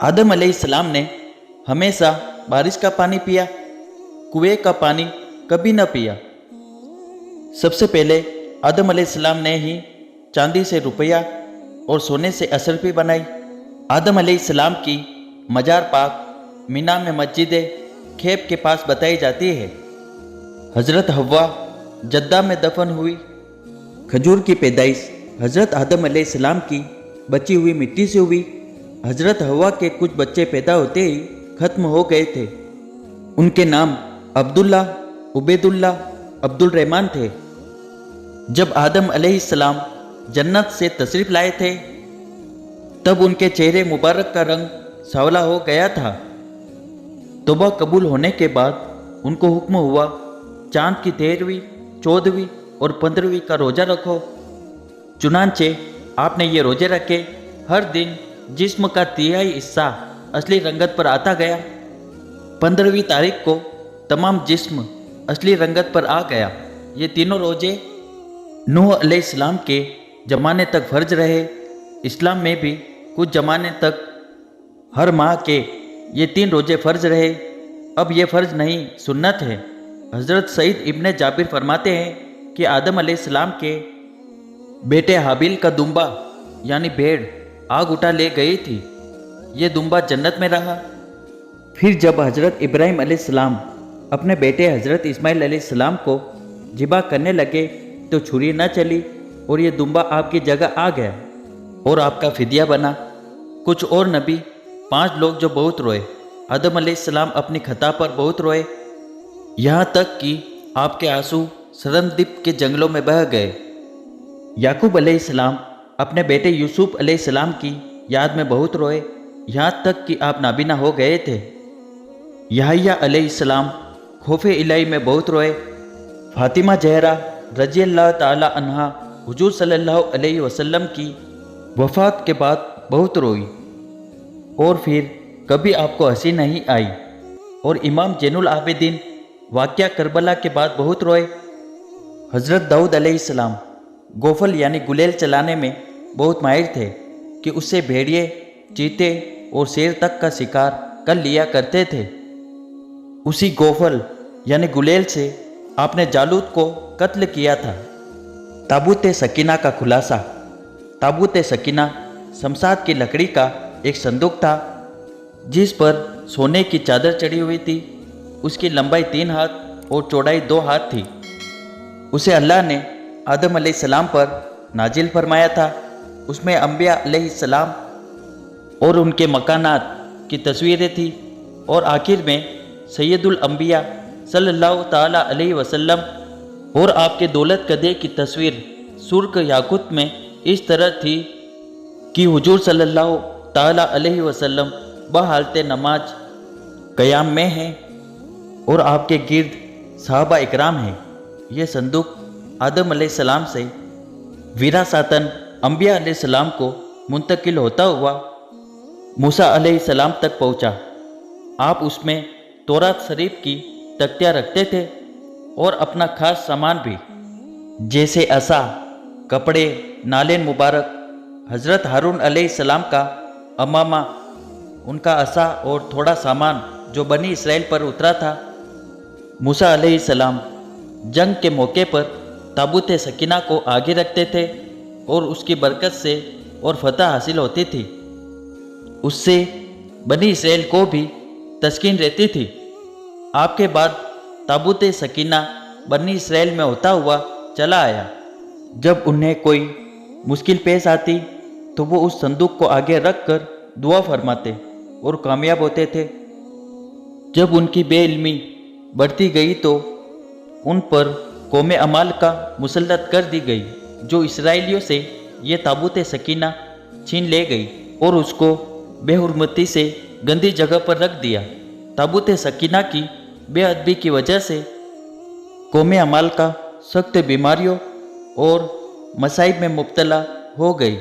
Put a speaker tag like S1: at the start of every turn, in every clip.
S1: आदम अलैहिस्सलाम ने हमेशा बारिश का पानी पिया, कुएं का पानी कभी न पिया। सबसे पहले आदम अलैहिस्सलाम ने ही चांदी से रुपया और सोने से अशरफी बनाई। आदम अलैहिस्सलाम की मजार पाक मीना में मस्जिद खेब के पास बताई जाती है। हजरत हव्वा जद्दा में दफन हुई। खजूर की पैदाइश हजरत आदम अलैहिस्सलाम की बची हुई मिट्टी से हुई। हजरत हव्वा के कुछ बच्चे पैदा होते ही खत्म हो गए थे। उनके नाम अब्दुल्ला, उबैदुल्ला, अब्दुल रहमान थे। जब आदम अलैहिस्सलाम जन्नत से तशरीफ लाए थे तब उनके चेहरे मुबारक का रंग सांवला हो गया था। तौबा कबूल होने के बाद उनको हुक्म हुआ, चांद की 13वीं, 14वीं और 15वीं का रोज़ा रखो। चुनांचे आपने ये रोजे रखे। हर दिन जिस्म का 3/4 हिस्सा असली रंगत पर आता गया। 15वीं तारीख को तमाम जिस्म असली रंगत पर आ गया। ये तीनों रोजे नूह अलैहिस्सलाम के ज़माने तक फ़र्ज रहे। इस्लाम में भी कुछ ज़माने तक हर माह के ये 3 रोजे फ़र्ज रहे। अब ये फ़र्ज नहीं, सुन्नत है। हज़रत सईद इब्ने जाबिर फरमाते हैं कि आदम अलैहिस्सलाम के बेटे हाबिल का दुम्बा यानी भेड़ आग उठा ले गई थी। ये दुम्बा जन्नत में रहा। फिर जब हज़रत इब्राहीम अलैहिस्सलाम अपने बेटे हज़रत इस्माइल अलैहिस्सलाम को ज़िबा करने लगे तो छुरी न चली और ये दुम्बा आपकी जगह आ गया और आपका फिदिया बना। कुछ और नबी 5 लोग जो बहुत रोए। आदम अलैहिस्सलाम अपनी खता पर बहुत रोए, यहाँ तक कि आपके आंसू सरमदीप के जंगलों में बह गए। याकूब अलैहिस्सलाम अपने बेटे यूसुफ अलैहिस्सलाम की याद में बहुत रोए, यहाँ तक कि आप नाबीना हो गए थे। यहया अलैहिस्सलाम खौफे इलाही में बहुत रोए। फातिमा जहरा रज़ियल्लाहु ताला अन्हा हुजूर सल्लल्लाहु अलैहि वसल्लम की वफ़ात के बाद बहुत रोई और फिर कभी आपको हंसी नहीं आई। और इमाम जैनुल आबिदीन वाक़या करबला के बाद बहुत रोए। हज़रत दाऊद अलैहिस्सलाम गोफल यानी गुलेल चलाने में बहुत माहिर थे कि उससे भेड़िए, चीते और शेर तक का शिकार कर लिया करते थे। उसी गोफल यानी गुलेल से आपने जालूत को कत्ल किया था। ताबूत सकीना का खुलासा। ताबूत सकीना शमशाद की लकड़ी का एक संदूक था जिस पर सोने की चादर चढ़ी हुई थी। उसकी लंबाई 3 हाथ और चौड़ाई 2 हाथ थी। उसे अल्लाह ने आदम अलैहिस्सलाम पर नाजिल फरमाया था। उसमें अंबिया अलैहिस्सलाम और उनके मकानात की तस्वीरें थी और आखिर में सैयदुल अंबिया सल्लल्लाहु ताला अलैहि वसल्लम और आपके दौलत कदे की तस्वीर सुर्ख याकुत में इस तरह थी कि हुजूर सल्लल्लाहु ताला अलैहि वसल्लम बहालत नमाज क़याम में हैं और आपके गिर्द सहाबा इकराम हैं। यह संदूक आदम अलैहिस्सलाम से विरासतन अंबिया अलैहिस्सलाम को मुंतकिल होता हुआ मूसा अलैहिस्सलाम तक पहुंचा। आप उसमें तौरात शरीफ की तख्तियाँ रखते थे और अपना खास सामान भी, जैसे असा, कपड़े, नालेन मुबारक। हज़रत हारून अलैहिस्सलाम का अमामा, उनका असा और थोड़ा सामान जो बनी इसराइल पर उतरा था। मूसा अलैहिस्सलाम जंग के मौके पर ताबूत सकीना को आगे रखते थे और उसकी बरकत से और फतह हासिल होती थी। उससे बनी इसराइल को भी तस्कीन रहती थी। आपके बाद ताबूत सकीना बनी इसराइल में होता हुआ चला आया। जब उन्हें कोई मुश्किल पेश आती तो वो उस संदूक को आगे रख कर दुआ फरमाते और कामयाब होते थे। जब उनकी बेइल्मी बढ़ती गई तो उन पर कौम अमाल का मुसल्लत कर दी गई, जो इसराइलियों से ये ताबूत सकीना छीन ले गई और उसको बेहुरमती से गंदी जगह पर रख दिया। ताबूत सकीना की बेअदबी की वजह से कौम अमाल का सख्त बीमारियों और मसाइब में मुब्तला हो गई।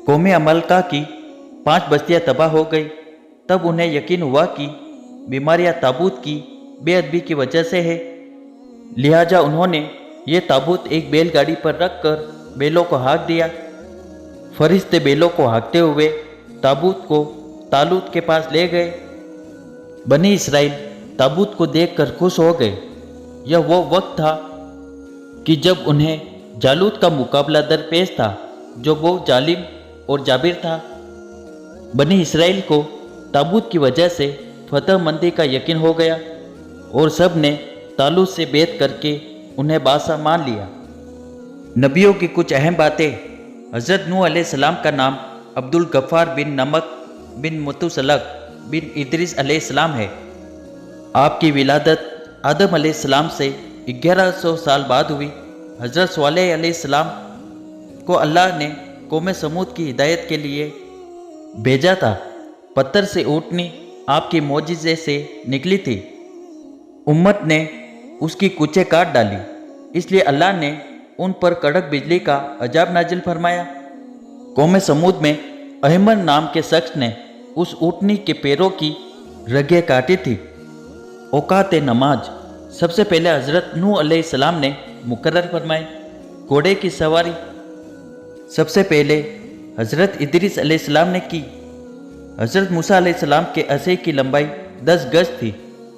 S1: कौम अमलका की 5 बस्तियाँ तबाह हो गई। तब उन्हें यकीन हुआ कि बीमारियाँ ताबूत की बेअदबी की वजह से है। लिहाजा उन्होंने ये ताबूत एक बैलगाड़ी पर रखकर बैलों को हाँक दिया। फरिश्ते बैलों को हाँकते हुए ताबूत को तालूत के पास ले गए। बनी इसराइल ताबूत को देखकर खुश हो गए। यह वो वक्त था कि जब उन्हें जालूत का मुकाबला दरपेश था, जो बहुत जालिम और जाबिर था। बनी इसराइल को ताबूत की वजह से फतह मंदी का यकीन हो गया और सब ने तालूत से बैत करके उन्हें बादशाह मान लिया। नबियों की कुछ अहम बातें। हज़रत नूह अलैहिस्सलाम का नाम अब्दुल गफ़ार बिन नमक बिन मुतसलक बिन इदरीस अलैहिस्सलाम है। आपकी विलादत आदम अलैहिस्सलाम से 1100 साल बाद हुई। हज़रत स्वालेह अलैहिस्सलाम को अल्लाह ने कौम समूद की हिदायत के लिए भेजा था। पत्थर से ऊँटनी आपकी मोजिज़े से निकली थी। उम्मत ने उसकी कुचें काट डाली, इसलिए अल्लाह ने उन पर कड़क बिजली का अजाब नाजिल फरमाया। कौम समूद में अहमद नाम के शख्स ने उस ऊँटनी के पैरों की रगें काटी थी। औकात नमाज। सबसे पहले हज़रत नूह अलैहिस्सलाम ने मुकर्रर फरमाए। घोड़े की सवारी सबसे पहले हज़रत इदरीस अलैहिस्सलाम ने की। हज़रत मूसा अलैहिस्सलाम के असे की लंबाई 10 गज थी।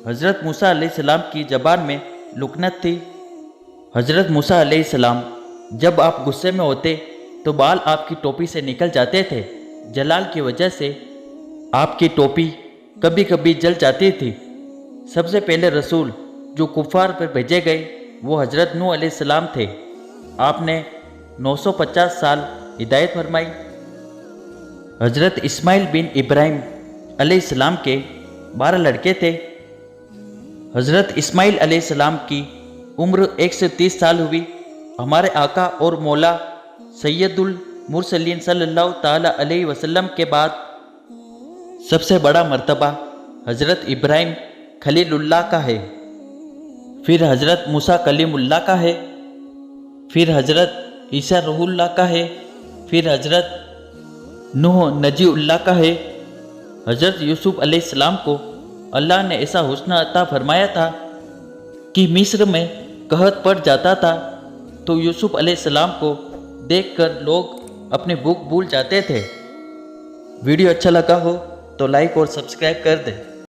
S1: हज़रत मूसा अलैहिस्सलाम की ज़बान में लुकनत थी। हज़रत मूसा अलैहिस्सलाम जब आप गुस्से में होते तो बाल आपकी टोपी से निकल जाते थे। जलाल की वजह से आपकी टोपी कभी कभी जल जाती थी। सबसे पहले रसूल जो कुफार पर भेजे गए वो हज़रत नूह अलैहिस्सलाम थे। आपने 950 साल हिदायत फरमाई। हज़रत इस्माइल बिन इब्राहिम अलैहिस्सलाम के 12 लड़के थे। हज़रत इस्माइल अलैहिस्सलाम की उम्र 130 साल हुई। हमारे आका और मौला सैयदुल मुरसलीन सल्लल्लाहु ताला अलैहि वसल्लम के बाद सबसे बड़ा मर्तबा हज़रत इब्राहिम खलीलुल्लाह का है, फिर हज़रत मूसा कलीमुल्लाह का है, फिर हज़रत ईसा रूहुल्लाह का है, फिर हज़रत नूह नजीउल्लाह का है। हज़रत यूसुफ अलैहिस्सलाम को अल्लाह ने ऐसा हुस्न अता फरमाया था कि मिस्र में कहत पड़ जाता था तो यूसुफ अलैहिस्सलाम को देखकर लोग अपनी भूख भूल जाते थे। वीडियो अच्छा लगा हो तो लाइक और सब्सक्राइब कर दें।